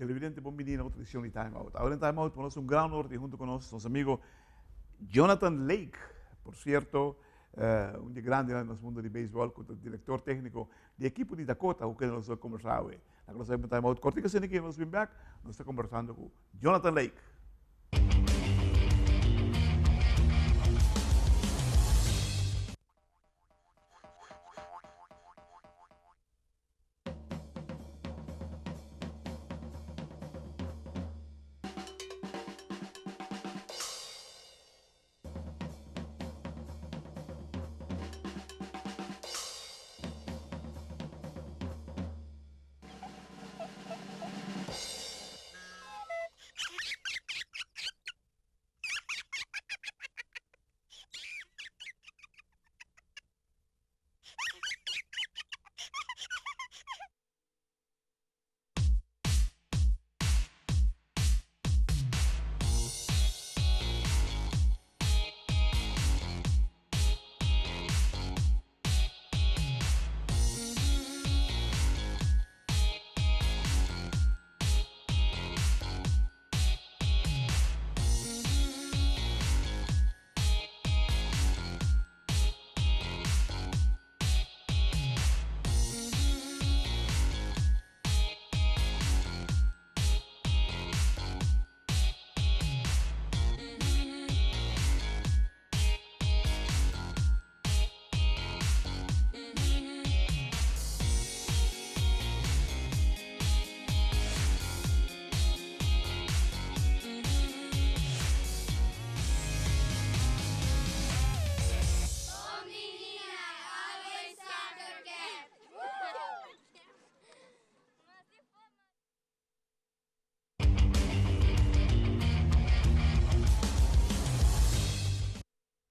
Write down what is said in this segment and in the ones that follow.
televidente Bombinino, otra edición de Time Out. Ahora en Time Out tenemos un gran norte junto con nuestros amigos Jonathan Lake, por cierto, un grande en el mundo de béisbol, el director técnico de equipo de Dakota, que nos ha conversado. La cosa de Time Out cortica, se que nos ven back, nos está conversando con Jonathan Lake.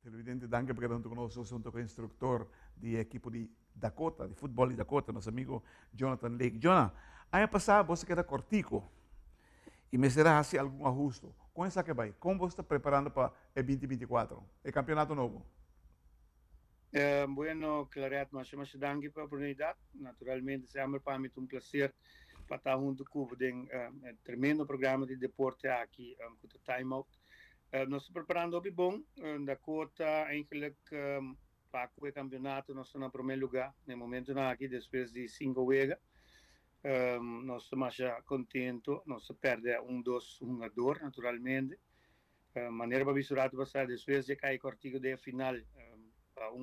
Televidente, danke perché tanto conosco, sono un instruttore di equipo di Dakota, di football di Dakota, nostro amico Jonathan Lake. Jonah, ano passado você queda cortico e me será assim algum ajuste. Como está que vai? Como você está preparando para o 2024, o campeonato novo? Bueno, Claret, mas danke pela oportunidade. Naturalmente, sempre para mim um prazer para estar junto com o tremendo programa de deporte aqui com o Time Out. Nós estamos preparando bem bom. Dakota, eigenlijk, para o campeonato, nós estamos no primeiro lugar. No momento, aqui, depois de 5 meses. Nós estamos contentes. Nós perdemos 1-2 jogador, naturalmente. Maneira para misturar o passado, depois de cair cortico da final.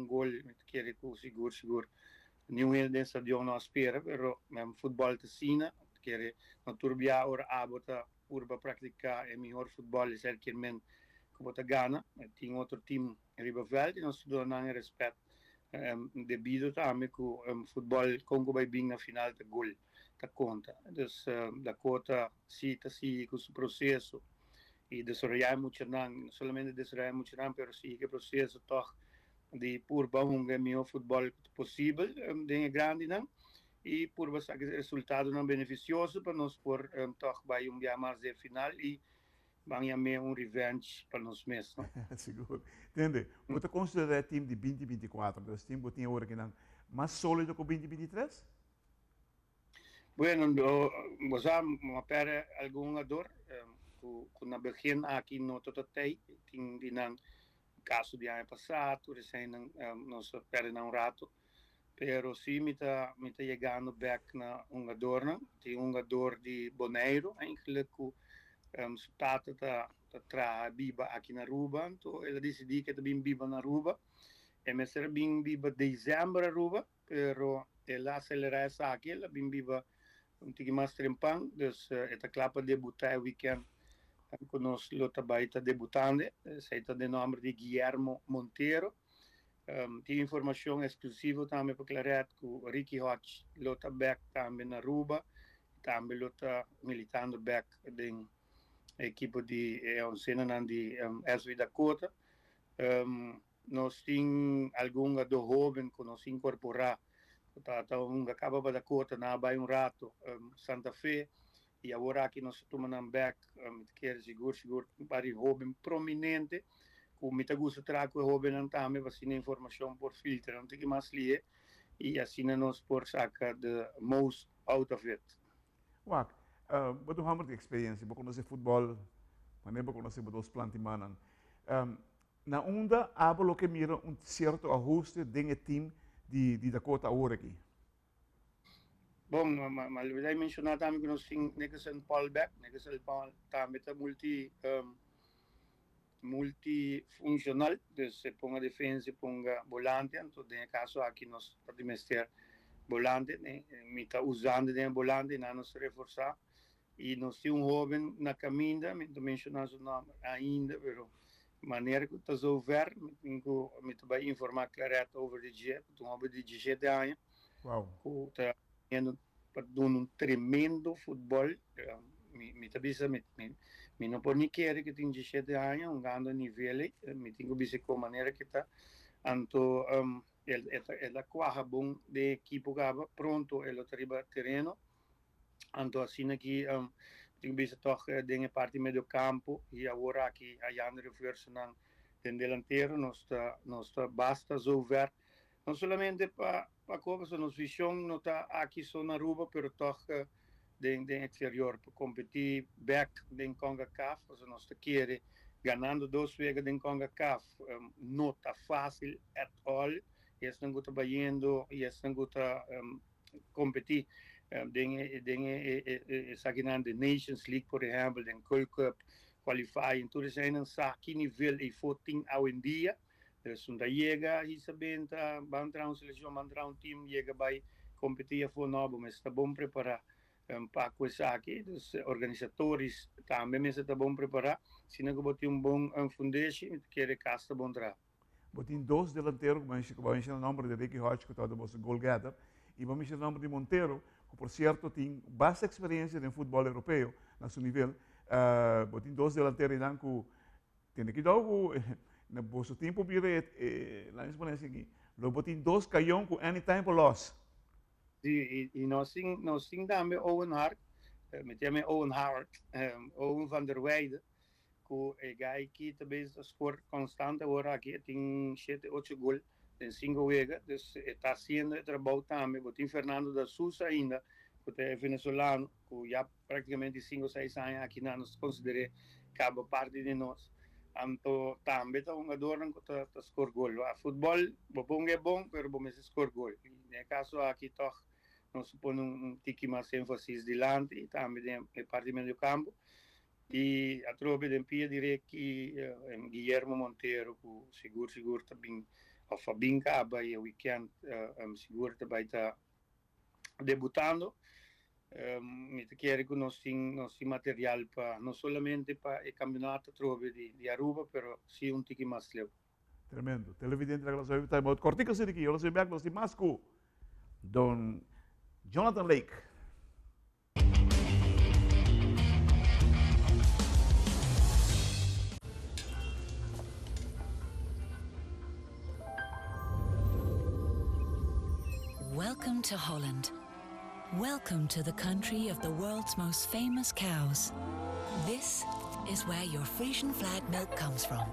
Gol, que seguro. Nenhum de stadion não espera, pero mesmo futebol te ensina, que não turbia ora abota urba praticar é melhor futebol é certamente como te gana, tem outro time rival e nós damos respeito devido também que o futebol Congo vai bem na final de gol, ta conta. Então, da conta se com o processo e desarrollar muito não somente desarrollar muito não, pero sim que processo toch de por bom melhor futebol possível de grande não e por você resultado não beneficioso para nós por toch vai dia mais de final e vai haver revenge para nós mesmos. Seguro. Entende? Você considera o time de 2024, o time que tem agora que não mais sólido que o 2023? Bueno, nós vamos para algum jogador que na begin aqui no Tototei tem dinang caso de ano passado, recém nós perdemos rato, pero sim me está chegando back na jogador, tem jogador de Bonaire, eigenlijk stata tra biba aqui na Aruba, então ela decidiu que também biba na Aruba, e me será bem biba dezembro Aruba, pero ela acelera essa aqui, ela bem biba tige mais trempang, dus esta clapa debutar weekend con nos lota baita debutante, se está de nome de Guillermo Monteiro. Tem informação exclusiva também para Claret com Ricky Hodge, lota back também na Aruba, também lota militando back da equipe de cena de SV Dakota. Nós temos alguma do jovem que nos incorporar, acaba da Dakota na vai rato Santa Fe. E agora aqui nós tomamos back, quer seguro para o jovem prominente, como me gusta trazer o jovem também, para ter informação por filtro, não tem que mais ler, e assim nós por sacar the most out of it. Wak, Wat doen we de experiência? We conhecem futebol, mas nem conhecemos dos plantimanan. Na onda, hablo que mira um certo ajuste dentro do time de Dakota agora aqui. Bom, mas eu já mencionar também que nós temos um fallback, também tá multifuncional, então se põe a defesa, se põe a volante, então no caso aqui nós podemos ter volante, né? Me está usando o volante, não nos reforçar, e nós temos jovem na caminha, me está mencionando o nome ainda, pero maneira que está over, me vai informar claramente over o dia, então over o 17 anos, está dando um tremendo futebol, me está dizendo, me não pode nem querer que tenha 17 anos, um grande nível, me tenho que ver com a maneira que está, então ela corre bom de equipe que estava pronto, ela arriba terreno, então assim aqui tenho visto toch de parte meio campo e agora aqui a Jan reforço na delantero, nós basta resolver não somente para coisas, nossa visão não está aqui só na Aruba, mas toch de exterior para competir back de CONCACAF, nós queremos ganhando 2 vezes de CONCACAF, não está fácil at all, e estão trabalhando e estão competir dingen de Nations League, por exemplo, de Gold Cup qualifying, tudo isso ainda está aqui nível e footing ao em dia. Dus da chega e sabendo vai entrar uma seleção, vai entrar time, chega vai competir a novo, mas está bom preparar para coisa aqui. Dos organizadores também está bom preparar. Se não botar bom foundation, quer que está bom trabalho. Botem 2 delanteiros, vamos mencionar o nome de Ricky Hodge, que está do nosso goal getter, e vamos mencionar o nome de Monteiro, que por certo tem bastante experiência no futebol europeu, no seu nível. Botem 2 delanteiros que tem que dar no nosso tempo vira lá em Espanha aqui. Lo botem 2 canhões com anytime for loss. E nós temos também Owen Hart, metemos Owen Howard, Owen van der Weide, que é que também score constante agora aqui, tem 7, 8 gols em 5 vezes, então está sendo trabalho também. Botem Fernando da Sousa ainda, que é venezuelano, que já praticamente 5 ou 6 anos aqui nos considera cabo parte de nós. Então também está um jogador que está score gol. O futebol é bom, mas vamos score gol. No caso aqui toch nós põe tique mais ênfase delante e também é parte do meio campo. E a tropa de pia direi que Guillermo Monteiro, que seguro também a Fabinho Caba e o weekend seguro também está debutando. Me quero que nós temos material para não somente para o campeonato de Aruba, mas sim tique mais leve. Tremendo. Televidente da Glaçoe Time Out. Cortica se aqui, eu sei bem que nós temos Don Jonathan Lake. Welcome to Holland. Welcome to the country of the world's most famous cows. This is where your Frisian flag milk comes from.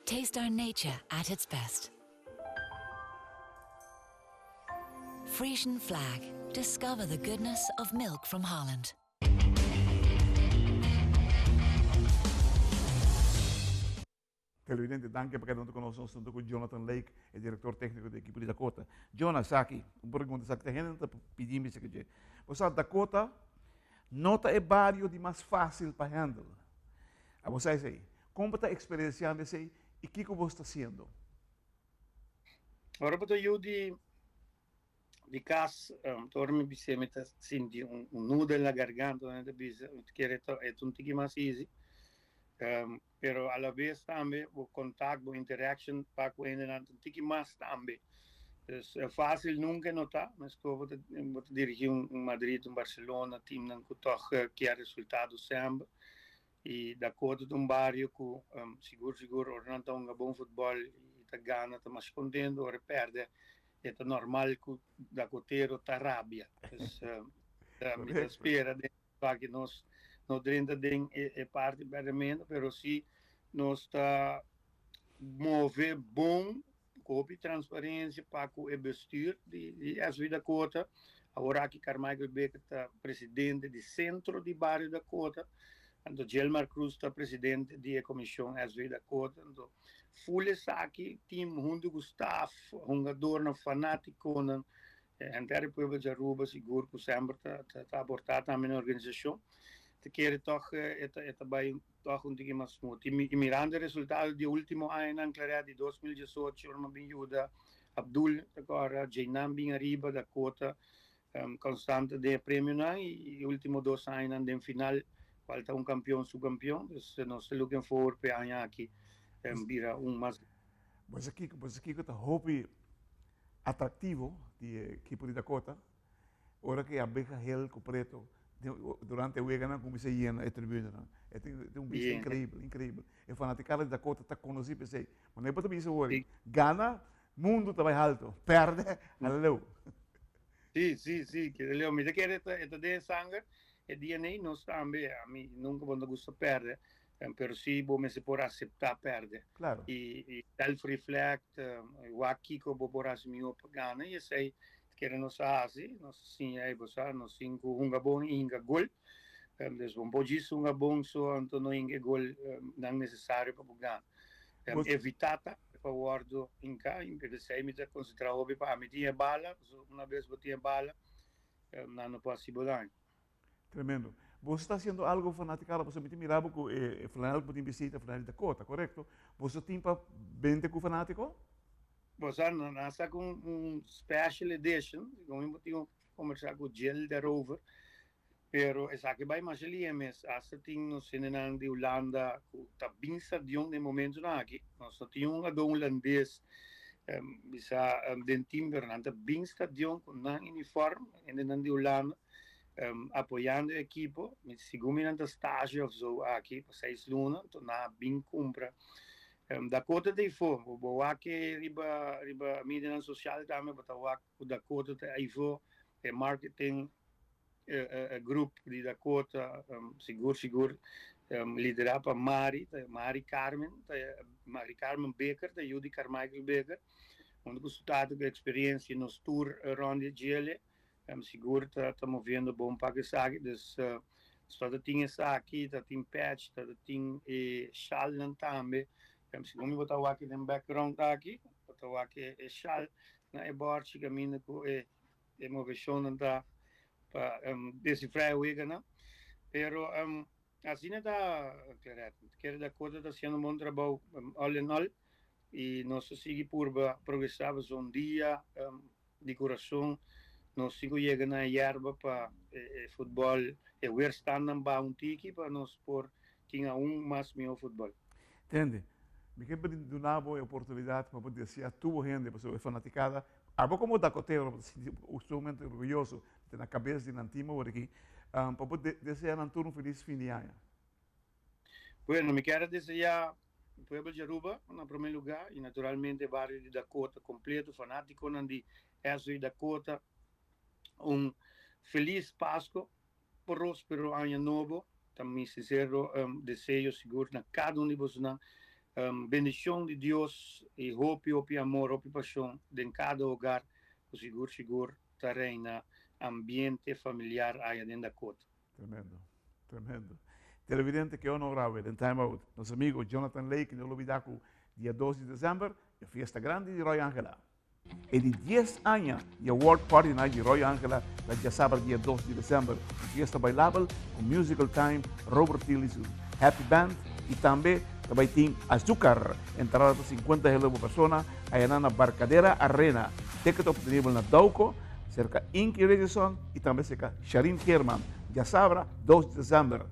Taste our nature at its best. Frisian flag. Discover the goodness of milk from Holland. Televidente, danke perché non conosco sono con Jonathan Lake, il direttore tecnico dell'equipe di Dakota. Jonas, aqui, pergunta se tem gente pedindo isso aqui. Você Dakota, nota é barrio de mais fácil para handle. A vocês aí, como está experienciando isso aí e o que você está fazendo? Agora para eu de caso, torno me senti nudo na garganta, né? Que é um tique mais easy. Pero a la vez também o contato, a interaction para com ele um tique mais também. É fácil nunca notar, mas vou dirigir Madrid, Barcelona, time que toch quer resultado sempre. E da conta de bairro que seguro não está bom futebol e está ganha, está mais contente, ora perde. É normal que da coteiro está rabia. Me espera que nós não dentro de parte permanente, mas se nós está mover bom copie transparência para o bestuur de SV Dakota. Agora aqui Carmichael Becker está presidente do centro de bairro Dakota. Então, Gelmar Cruz está presidente da comissão SV Dakota. Então, fulles aqui, team, junto com o staff, jogador, fanático, inteiro povo de Aruba, seguro que sempre está abortado também na organização. Te quer toch, vai toch um pouquinho mais smooth. E mirando o resultado do último ano, na clareza de 2018, uma bem-ajuda, Abdul, agora, Jainam, bem arriba, Dakota, constante de prêmio, e último 2 anos, no final, falta campeão, subcampeão, então nós estamos looking forward para ganhar aqui, vira mais. Mas aqui que está hobby atrativo de equipe de Dakota, ora que a beca hel completo durante o ano começa a llenar a tribuna, é bicho incrível. E fanaticada de Dakota está conhecido para sei, mas não é para também isso hoje. Gana, mundo está mais alto, perde, alô. Sim, que leu, mas é que é de sangue. E DNA nós também, a mim nunca vou gostar de perder, mas sim, vou me pode aceitar perder. Claro. E self-reflect, o aqui que eu vou por as minhas ganhas, e sei que nós assim, nós sim, nós cinco bom e gol, então pode isso bom só então não gol não necessário para ganhar. Evitar para o guardo em cá, impede sei me concentrar hobby para mim tinha bala, uma vez eu tinha bala, não possível dar. Tremendo. Você está fazendo algo fanático, você me mirava com o Flanel para visita, Flanel Dakota, correto? Você tem para vender com fanático? Você está com special edition, como eu conversar com o Jill da Rover, pero é que vai mais ali, mas essa tem no cinema de Holanda, está bem stadion de momento aqui. Nós temos um holandês, bisa den timber, está bem stadion com um uniforme, e de Holanda. Apoiando o equipo, segundo o estágio aqui, para 6 lunas, então na bem compra. Dakota de Ifo, o aqui riba mídia social também, o Dakota de Ifo, é marketing grupo de Dakota, seguro, liderado por Mari Carmen Becker, da Judy Carmichael Becker, onde o resultado da experiência nos tour around the Gile, seguro está movendo bom para que sabe, então só tinha aqui, tem patch, tem chal também, segundo eu estava aqui no background aqui, estava aqui chal na board que caminha com movimento da para decifrar o ega, não? Pero assim está claro, quer da coisa está sendo bom trabalho all in all e nós seguimos por progressar dia de coração. Nós chegamos na erva para futebol e o stand para um tiki para nós por tinha mais meu futebol. Entende? Me quer dar uma oportunidade para poder dizer a tua gente, pessoa fanaticada, algo como dacoteiro, o momento orgulhoso de na cabeça de Nantimo aqui, para poder desejar a um feliz fim de ano. Bueno, me quero desejar o povo de Aruba, em primeiro lugar, e naturalmente o bairro de Dakota completo, fanático de SV Dakota. Feliz Páscoa, próspero ano novo, também sincero desejo seguro na cada um de vocês, bendição de Deus e hope, amor, hope, paixão em cada hogar, o seguro, terreno, ambiente familiar aí dentro da Dakota. Tremendo. Televidente que honorável, em Time Out, nosso amigo Jonathan Lake, no Lobidaco, dia 12 de dezembro, a festa grande de Roy Angela. E de 10 anos de World Party Night de Roy Angela, já sábado, dia 12 de dezembro, fiesta bailável com Musical Time, Robert Tillis, Happy Band e também tem Azúcar, entrada para 50 pessoas, aí na Barcadera Arena, ticket disponível na Dauco, cerca de Inky Redison e também cerca de Sharin Kerman, já sábado, 2 de dezembro.